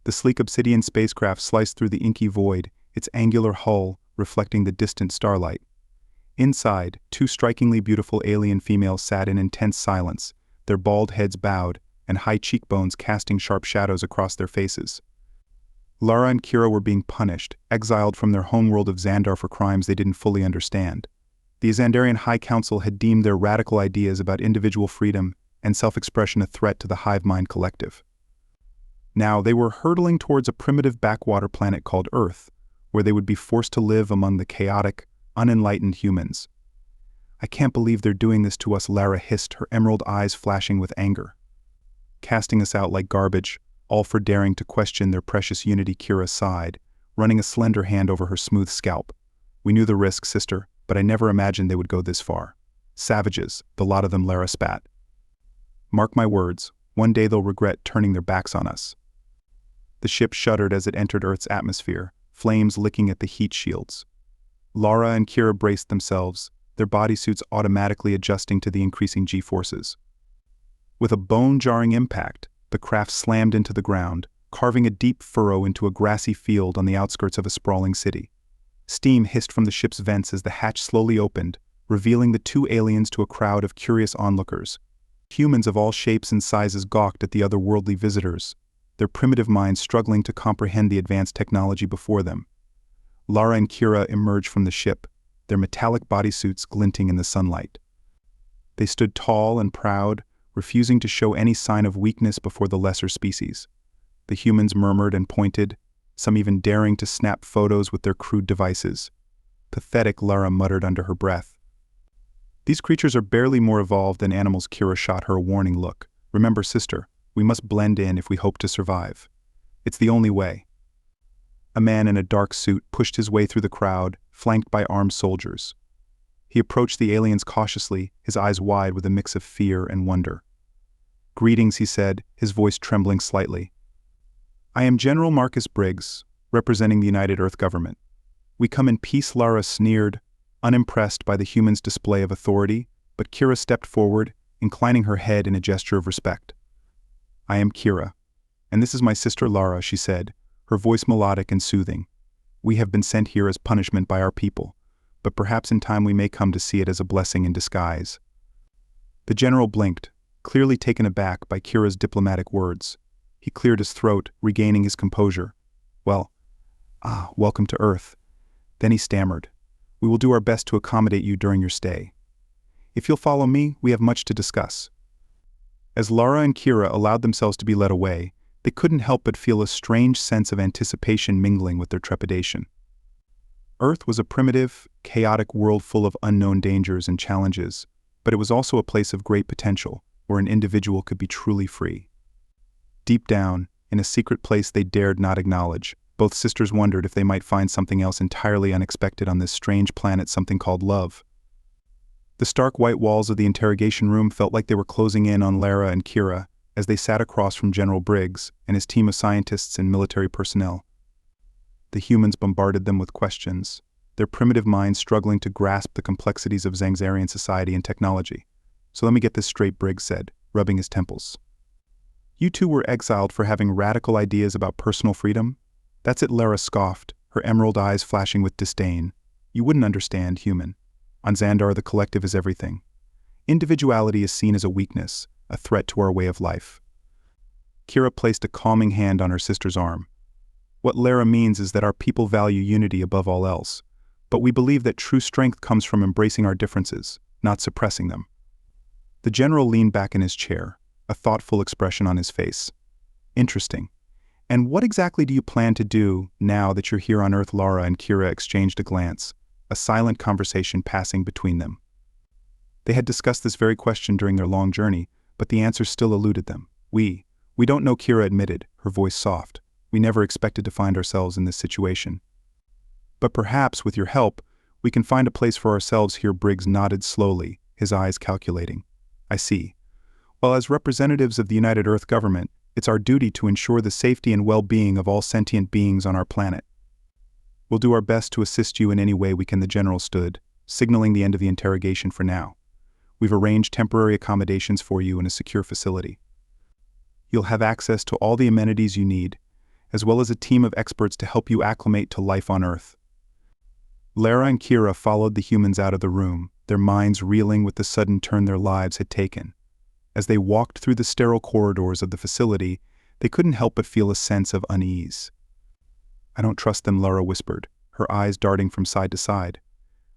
The sleek obsidian spacecraft sliced through the inky void, its angular hull reflecting the distant starlight. Inside, two strikingly beautiful alien females sat in intense silence, their bald heads bowed, and high cheekbones casting sharp shadows across their faces. Lara and Kira were being punished, exiled from their homeworld of Xandar for crimes they didn't fully understand. The Xandarian High Council had deemed their radical ideas about individual freedom and self-expression a threat to the hive mind collective. Now they were hurtling towards a primitive backwater planet called Earth, where they would be forced to live among the chaotic, unenlightened humans. "I can't believe they're doing this to us," Lara hissed, her emerald eyes flashing with anger. "Casting us out like garbage, all for daring to question their precious unity," Kira sighed, running a slender hand over her smooth scalp. "We knew the risk, sister, but I never imagined they would go this far. Savages, the lot of them," Lara spat. "Mark my words, one day they'll regret turning their backs on us." The ship shuddered as it entered Earth's atmosphere, flames licking at the heat shields. Lara and Kira braced themselves, their bodysuits automatically adjusting to the increasing G-forces. With a bone-jarring impact, the craft slammed into the ground, carving a deep furrow into a grassy field on the outskirts of a sprawling city. Steam hissed from the ship's vents as the hatch slowly opened, revealing the two aliens to a crowd of curious onlookers. Humans of all shapes and sizes gawked at the otherworldly visitors, their primitive minds struggling to comprehend the advanced technology before them. Lara and Kira emerged from the ship, their metallic bodysuits glinting in the sunlight. They stood tall and proud, refusing to show any sign of weakness before the lesser species. The humans murmured and pointed, some even daring to snap photos with their crude devices. "Pathetic," Lara muttered under her breath. "These creatures are barely more evolved than animals," Kira shot her a warning look. "Remember, sister, we must blend in if we hope to survive. It's the only way." A man in a dark suit pushed his way through the crowd, flanked by armed soldiers. He approached the aliens cautiously, his eyes wide with a mix of fear and wonder. "Greetings," he said, his voice trembling slightly. "I am General Marcus Briggs, representing the United Earth government. We come in peace," Lara sneered, unimpressed by the humans' display of authority, but Kira stepped forward, inclining her head in a gesture of respect. "I am Kira, and this is my sister Lara," she said, her voice melodic and soothing. "We have been sent here as punishment by our people, but perhaps in time we may come to see it as a blessing in disguise." The general blinked, clearly taken aback by Kira's diplomatic words. He cleared his throat, regaining his composure. Welcome to Earth." Then he stammered, "We will do our best to accommodate you during your stay. If you'll follow me, we have much to discuss." As Lara and Kira allowed themselves to be led away, they couldn't help but feel a strange sense of anticipation mingling with their trepidation. Earth was a primitive, chaotic world full of unknown dangers and challenges, but it was also a place of great potential, where an individual could be truly free. Deep down, in a secret place they dared not acknowledge, both sisters wondered if they might find something else entirely unexpected on this strange planet, something called love. The stark white walls of the interrogation room felt like they were closing in on Lara and Kira as they sat across from General Briggs and his team of scientists and military personnel. The humans bombarded them with questions, their primitive minds struggling to grasp the complexities of Xandarian society and technology. "So let me get this straight," Briggs said, rubbing his temples. "You two were exiled for having radical ideas about personal freedom?" "That's it," Lara scoffed, her emerald eyes flashing with disdain. "You wouldn't understand, human. On Xandar, the collective is everything. Individuality is seen as a weakness, a threat to our way of life." Kira placed a calming hand on her sister's arm. "What Lara means is that our people value unity above all else, but we believe that true strength comes from embracing our differences, not suppressing them." The general leaned back in his chair, a thoughtful expression on his face. "Interesting. And what exactly do you plan to do now that you're here on Earth?" Lara and Kira exchanged a glance, a silent conversation passing between them. They had discussed this very question during their long journey, but the answer still eluded them. We don't know," Kira admitted, her voice soft. "We never expected to find ourselves in this situation. But perhaps, with your help, we can find a place for ourselves here." Briggs nodded slowly, his eyes calculating. "I see. Well, as representatives of the United Earth government, it's our duty to ensure the safety and well-being of all sentient beings on our planet. We'll do our best to assist you in any way we can," the general stood, signaling the end of the interrogation for now. "We've arranged temporary accommodations for you in a secure facility. You'll have access to all the amenities you need, as well as a team of experts to help you acclimate to life on Earth. Lara and Kira followed the humans out of the room, their minds reeling with the sudden turn their lives had taken. As they walked through the sterile corridors of the facility, they couldn't help but feel a sense of unease. "I don't trust them," Lara whispered, her eyes darting from side to side.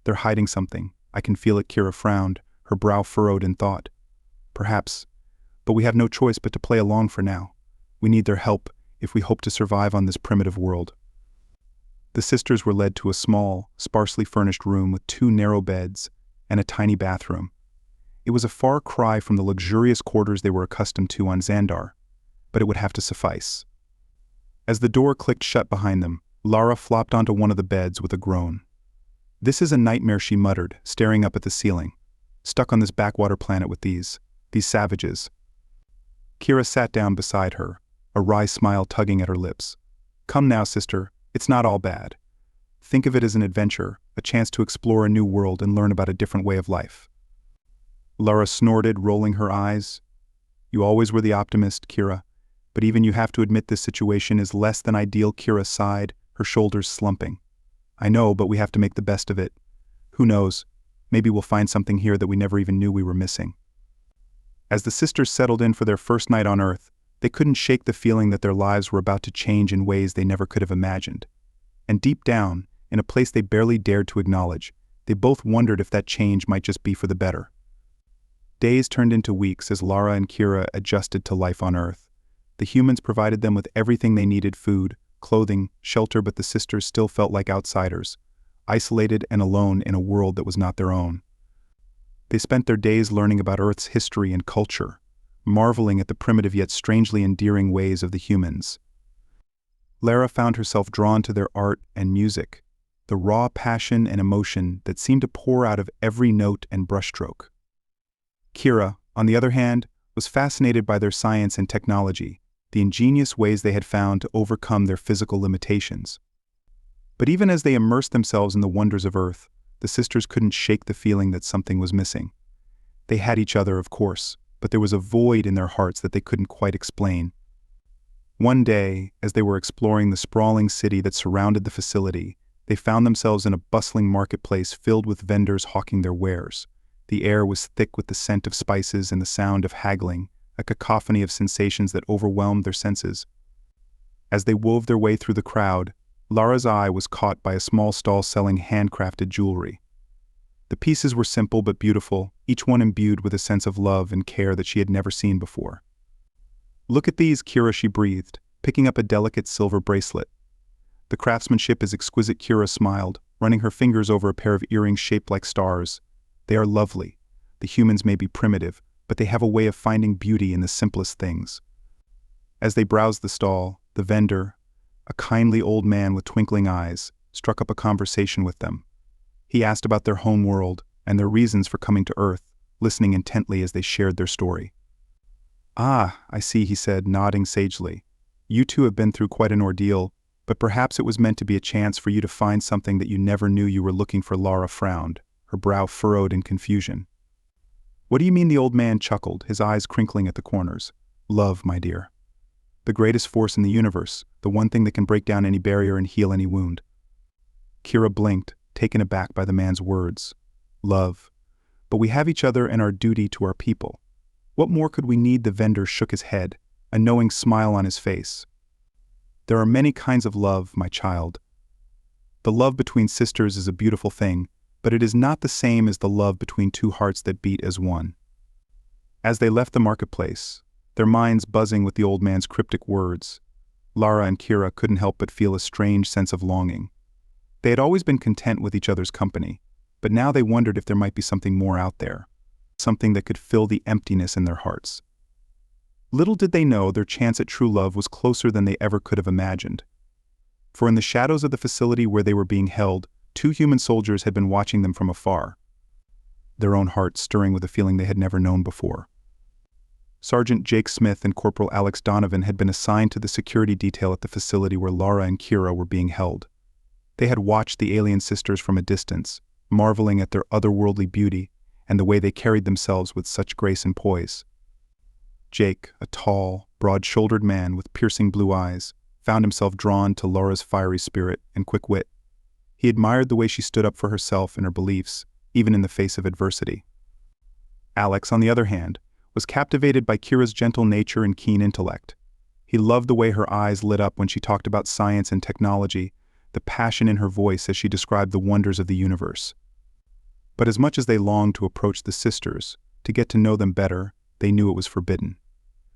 "They're hiding something. I can feel it." Kira frowned, her brow furrowed in thought. "Perhaps. But we have no choice but to play along for now. We need their help if we hope to survive on this primitive world." The sisters were led to a small, sparsely furnished room with 2 narrow beds and a tiny bathroom. It was a far cry from the luxurious quarters they were accustomed to on Xandar, but it would have to suffice. As the door clicked shut behind them, Lara flopped onto one of the beds with a groan. "This is a nightmare," she muttered, staring up at the ceiling. "Stuck on this backwater planet with these savages." Kira sat down beside her, a wry smile tugging at her lips. "Come now, sister, it's not all bad. Think of it as an adventure, a chance to explore a new world and learn about a different way of life." Lara snorted, rolling her eyes. "You always were the optimist, Kira, but even you have to admit this situation is less than ideal." Kira sighed, her shoulders slumping. "I know, but we have to make the best of it. Who knows, maybe we'll find something here that we never even knew we were missing." As the sisters settled in for their first night on Earth, they couldn't shake the feeling that their lives were about to change in ways they never could have imagined. And deep down, in a place they barely dared to acknowledge, they both wondered if that change might just be for the better. Days turned into weeks as Lara and Kira adjusted to life on Earth. The humans provided them with everything they needed: food, clothing, shelter, but the sisters still felt like outsiders, isolated and alone in a world that was not their own. They spent their days learning about Earth's history and culture, marveling at the primitive yet strangely endearing ways of the humans. Lara found herself drawn to their art and music, the raw passion and emotion that seemed to pour out of every note and brushstroke. Kira, on the other hand, was fascinated by their science and technology, the ingenious ways they had found to overcome their physical limitations. But even as they immersed themselves in the wonders of Earth, the sisters couldn't shake the feeling that something was missing. They had each other, of course, but there was a void in their hearts that they couldn't quite explain. One day, as they were exploring the sprawling city that surrounded the facility, they found themselves in a bustling marketplace filled with vendors hawking their wares. The air was thick with the scent of spices and the sound of haggling, a cacophony of sensations that overwhelmed their senses. As they wove their way through the crowd, Lara's eye was caught by a small stall selling handcrafted jewelry. The pieces were simple but beautiful, each one imbued with a sense of love and care that she had never seen before. "Look at these, Kira," she breathed, picking up a delicate silver bracelet. "The craftsmanship is exquisite." Kira smiled, running her fingers over a pair of earrings shaped like stars. "They are lovely. The humans may be primitive, but they have a way of finding beauty in the simplest things." As they browsed the stall, the vendor, a kindly old man with twinkling eyes, struck up a conversation with them. He asked about their home world and their reasons for coming to Earth, listening intently as they shared their story. "Ah, I see," he said, nodding sagely. "You two have been through quite an ordeal, but perhaps it was meant to be a chance for you to find something that you never knew you were looking for." Lara frowned, her brow furrowed in confusion. "What do you mean?" The old man chuckled, his eyes crinkling at the corners. "Love, my dear. The greatest force in the universe, the one thing that can break down any barrier and heal any wound." Kira blinked, taken aback by the man's words. "Love. But we have each other and our duty to our people. What more could we need?" The vendor shook his head, a knowing smile on his face. "There are many kinds of love, my child. The love between sisters is a beautiful thing, but it is not the same as the love between two hearts that beat as one." As they left the marketplace, their minds buzzing with the old man's cryptic words, Lara and Kira couldn't help but feel a strange sense of longing. They had always been content with each other's company, but now they wondered if there might be something more out there, something that could fill the emptiness in their hearts. Little did they know their chance at true love was closer than they ever could have imagined. For in the shadows of the facility where they were being held, 2 human soldiers had been watching them from afar, their own hearts stirring with a feeling they had never known before. Sergeant Jake Smith and Corporal Alex Donovan had been assigned to the security detail at the facility where Lara and Kira were being held. They had watched the alien sisters from a distance, marveling at their otherworldly beauty and the way they carried themselves with such grace and poise. Jake, a tall, broad-shouldered man with piercing blue eyes, found himself drawn to Laura's fiery spirit and quick wit. He admired the way she stood up for herself and her beliefs, even in the face of adversity. Alex, on the other hand, was captivated by Kira's gentle nature and keen intellect. He loved the way her eyes lit up when she talked about science and technology, the passion in her voice as she described the wonders of the universe. But as much as they longed to approach the sisters, to get to know them better, they knew it was forbidden.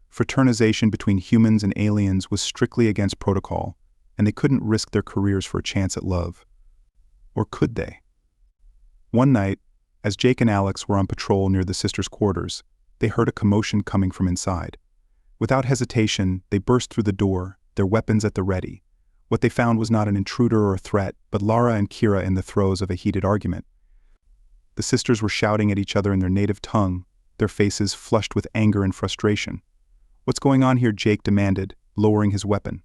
Fraternization between humans and aliens was strictly against protocol, and they couldn't risk their careers for a chance at love. Or could they? One night, as Jake and Alex were on patrol near the sisters' quarters, they heard a commotion coming from inside. Without hesitation, they burst through the door, their weapons at the ready. What they found was not an intruder or a threat, but Lara and Kira in the throes of a heated argument. The sisters were shouting at each other in their native tongue, their faces flushed with anger and frustration. "What's going on here?" Jake demanded, lowering his weapon.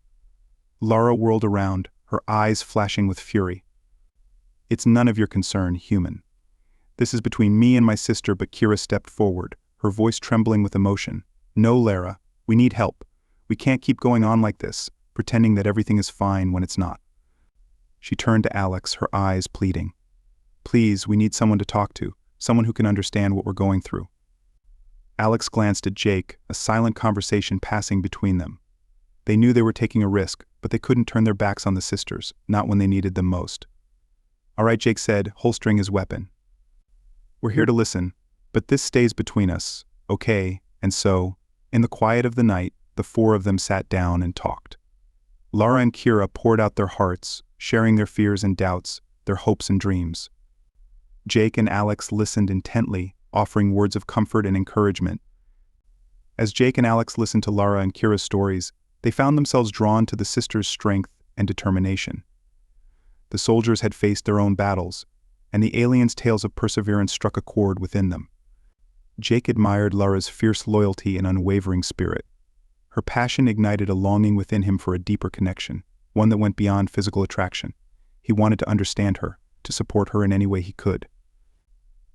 Lara whirled around, her eyes flashing with fury. "It's none of your concern, human. This is between me and my sister," but Kira stepped forward, her voice trembling with emotion. "No, Lara, we need help. We can't keep going on like this, pretending that everything is fine when it's not." She turned to Alex, her eyes pleading. "Please, we need someone to talk to, someone who can understand what we're going through." Alex glanced at Jake, a silent conversation passing between them. They knew they were taking a risk, but they couldn't turn their backs on the sisters, not when they needed them most. "All right," Jake said, holstering his weapon. "We're here to listen, but this stays between us, okay?" And so, in the quiet of the night, the four of them sat down and talked. Lara and Kira poured out their hearts, sharing their fears and doubts, their hopes and dreams. Jake and Alex listened intently, offering words of comfort and encouragement. As Jake and Alex listened to Lara and Kira's stories, they found themselves drawn to the sisters' strength and determination. The soldiers had faced their own battles, and the aliens' tales of perseverance struck a chord within them. Jake admired Lara's fierce loyalty and unwavering spirit. Her passion ignited a longing within him for a deeper connection, one that went beyond physical attraction. He wanted to understand her, to support her in any way he could.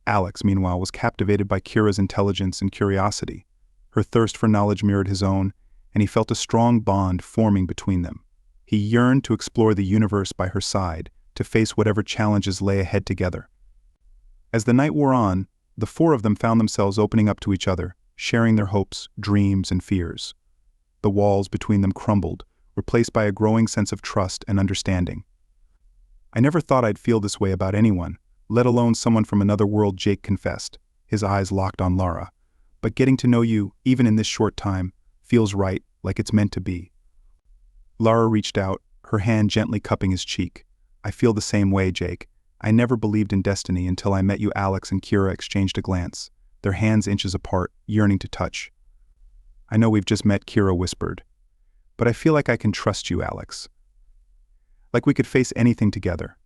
Alex, meanwhile, was captivated by Kira's intelligence and curiosity. Her thirst for knowledge mirrored his own, and he felt a strong bond forming between them. He yearned to explore the universe by her side, to face whatever challenges lay ahead together. As the night wore on, the four of them found themselves opening up to each other, sharing their hopes, dreams, and fears. The walls between them crumbled, replaced by a growing sense of trust and understanding. "I never thought I'd feel this way about anyone, let alone someone from another world," Jake confessed, his eyes locked on Lara. "But getting to know you, even in this short time, feels right, like it's meant to be." Lara reached out, her hand gently cupping his cheek. "I feel the same way, Jake. I never believed in destiny until I met you." Alex and Kira exchanged a glance, their hands inches apart, yearning to touch. "I know we've just met," Kira whispered. "But I feel like I can trust you, Alex. Like we could face anything together."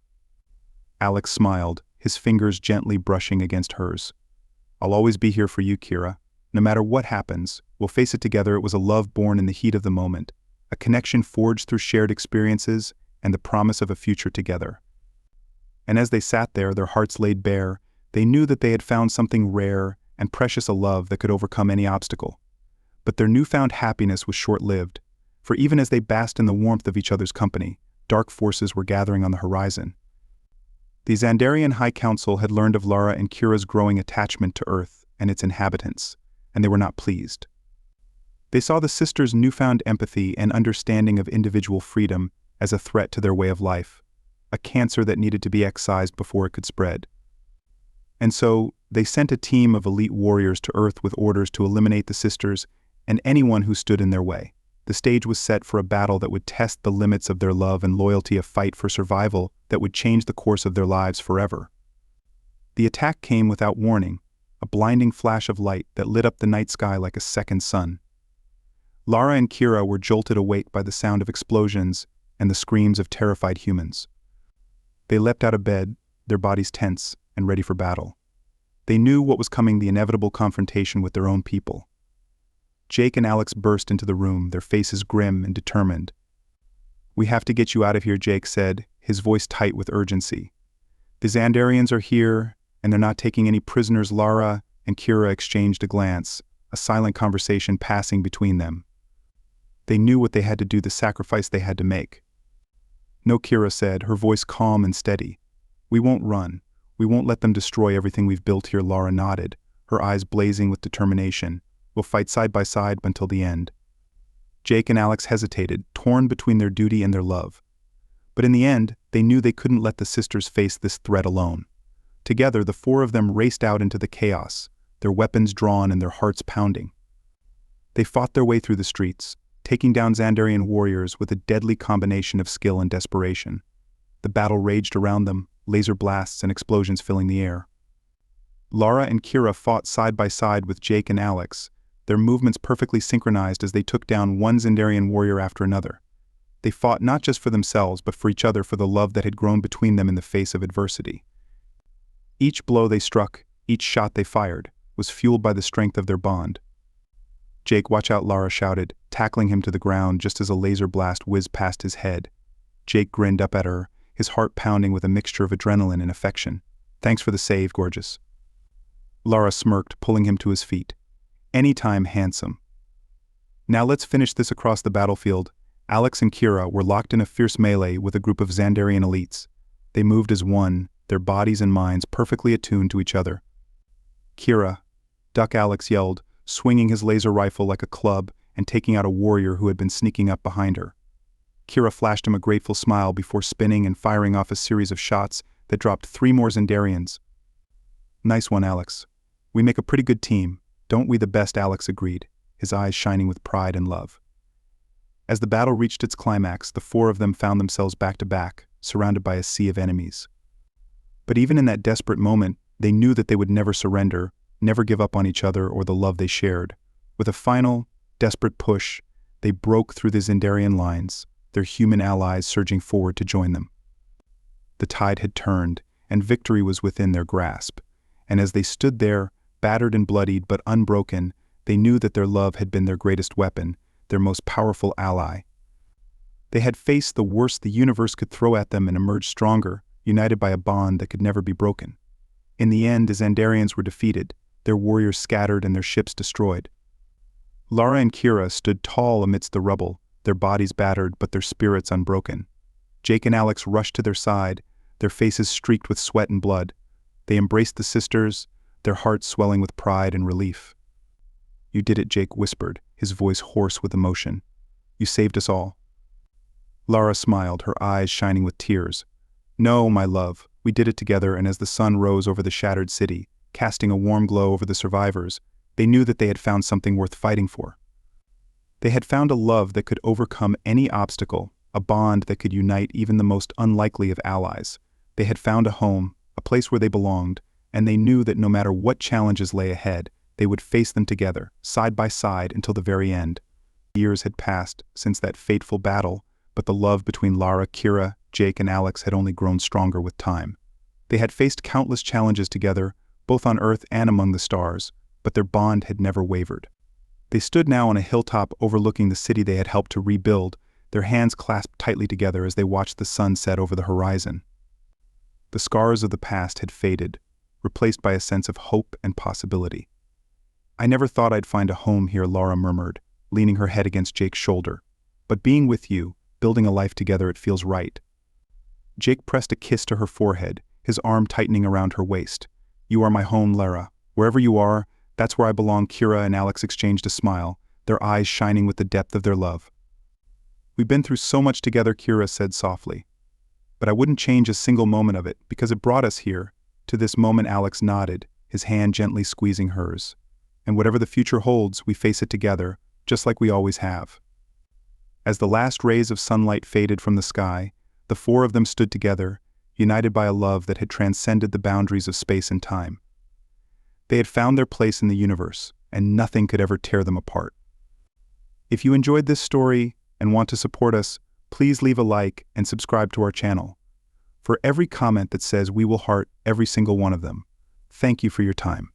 Alex smiled, his fingers gently brushing against hers. "I'll always be here for you, Kira. No matter what happens, we'll face it together." It was a love born in the heat of the moment, a connection forged through shared experiences and the promise of a future together. And as they sat there, their hearts laid bare, they knew that they had found something rare and precious, a love that could overcome any obstacle. But their newfound happiness was short-lived, for even as they basked in the warmth of each other's company, dark forces were gathering on the horizon. The Xandarian High Council had learned of Lara and Kira's growing attachment to Earth and its inhabitants, and they were not pleased. They saw the sisters' newfound empathy and understanding of individual freedom as a threat to their way of life, a cancer that needed to be excised before it could spread. And so, they sent a team of elite warriors to Earth with orders to eliminate the sisters and anyone who stood in their way. The stage was set for a battle that would test the limits of their love and loyalty, a fight for survival that would change the course of their lives forever. The attack came without warning, a blinding flash of light that lit up the night sky like a second sun. Lara and Kira were jolted awake by the sound of explosions and the screams of terrified humans. They leapt out of bed, their bodies tense and ready for battle. They knew what was coming, the inevitable confrontation with their own people. Jake and Alex burst into the room, their faces grim and determined. "We have to get you out of here," Jake said, his voice tight with urgency. "The Xandarians are here, and they're not taking any prisoners." Lara and Kira exchanged a glance, a silent conversation passing between them. They knew what they had to do, the sacrifice they had to make. "No," Kira said, her voice calm and steady. "We won't run. We won't let them destroy everything we've built here." Lara nodded, her eyes blazing with determination. "We'll fight side by side until the end." Jake and Alex hesitated, torn between their duty and their love. But in the end, they knew they couldn't let the sisters face this threat alone. Together, the four of them raced out into the chaos, their weapons drawn and their hearts pounding. They fought their way through the streets, taking down Xandarian warriors with a deadly combination of skill and desperation. The battle raged around them, laser blasts and explosions filling the air. Lara and Kira fought side by side with Jake and Alex, their movements perfectly synchronized as they took down one Xandarian warrior after another. They fought not just for themselves but for each other, for the love that had grown between them in the face of adversity. Each blow they struck, each shot they fired, was fueled by the strength of their bond. "Jake, watch out," Lara shouted, tackling him to the ground just as a laser blast whizzed past his head. Jake grinned up at her, his heart pounding with a mixture of adrenaline and affection. "Thanks for the save, gorgeous." Lara smirked, pulling him to his feet. "Anytime, handsome." "Now let's finish this." Across the battlefield, Alex and Kira were locked in a fierce melee with a group of Xandarian elites. They moved as one, their bodies and minds perfectly attuned to each other. "Kira, duck!" Alex yelled, swinging his laser rifle like a club and taking out a warrior who had been sneaking up behind her. Kira flashed him a grateful smile before spinning and firing off a series of shots that dropped 3 more Xandarians. "Nice one, Alex. We make a pretty good team, don't we?" "The best," Alex agreed, his eyes shining with pride and love. As the battle reached its climax, the four of them found themselves back to back, surrounded by a sea of enemies. But even in that desperate moment, they knew that they would never surrender, never give up on each other or the love they shared. With a final, desperate push, they broke through the Xandarian lines, their human allies surging forward to join them. The tide had turned, and victory was within their grasp. And as they stood there, battered and bloodied but unbroken, they knew that their love had been their greatest weapon, their most powerful ally. They had faced the worst the universe could throw at them and emerged stronger, united by a bond that could never be broken. In the end, the Xandarians were defeated, their warriors scattered and their ships destroyed. Lara and Kira stood tall amidst the rubble, their bodies battered but their spirits unbroken. Jake and Alex rushed to their side, their faces streaked with sweat and blood. They embraced the sisters, their hearts swelling with pride and relief. "You did it," Jake whispered, his voice hoarse with emotion. "You saved us all." Lara smiled, her eyes shining with tears. "No, my love, we did it together." And as the sun rose over the shattered city, casting a warm glow over the survivors, they knew that they had found something worth fighting for. They had found a love that could overcome any obstacle, a bond that could unite even the most unlikely of allies. They had found a home, a place where they belonged, and they knew that no matter what challenges lay ahead, they would face them together, side by side, until the very end. Years had passed since that fateful battle, but the love between Lara, Kira, Jake, and Alex had only grown stronger with time. They had faced countless challenges together, both on Earth and among the stars, but their bond had never wavered. They stood now on a hilltop overlooking the city they had helped to rebuild, their hands clasped tightly together as they watched the sun set over the horizon. The scars of the past had faded, replaced by a sense of hope and possibility. "I never thought I'd find a home here," Lara murmured, leaning her head against Jake's shoulder. "But being with you, building a life together, it feels right." Jake pressed a kiss to her forehead, his arm tightening around her waist. "You are my home, Lara. Wherever you are, that's where I belong." Kira and Alex exchanged a smile, their eyes shining with the depth of their love. "We've been through so much together," Kira said softly. "But I wouldn't change a single moment of it, because it brought us here." To this moment, Alex nodded, his hand gently squeezing hers. "And whatever the future holds, we face it together, just like we always have." As the last rays of sunlight faded from the sky, the four of them stood together, united by a love that had transcended the boundaries of space and time. They had found their place in the universe, and nothing could ever tear them apart. If you enjoyed this story and want to support us, please leave a like and subscribe to our channel. For every comment that says we will heart every single one of them, thank you for your time.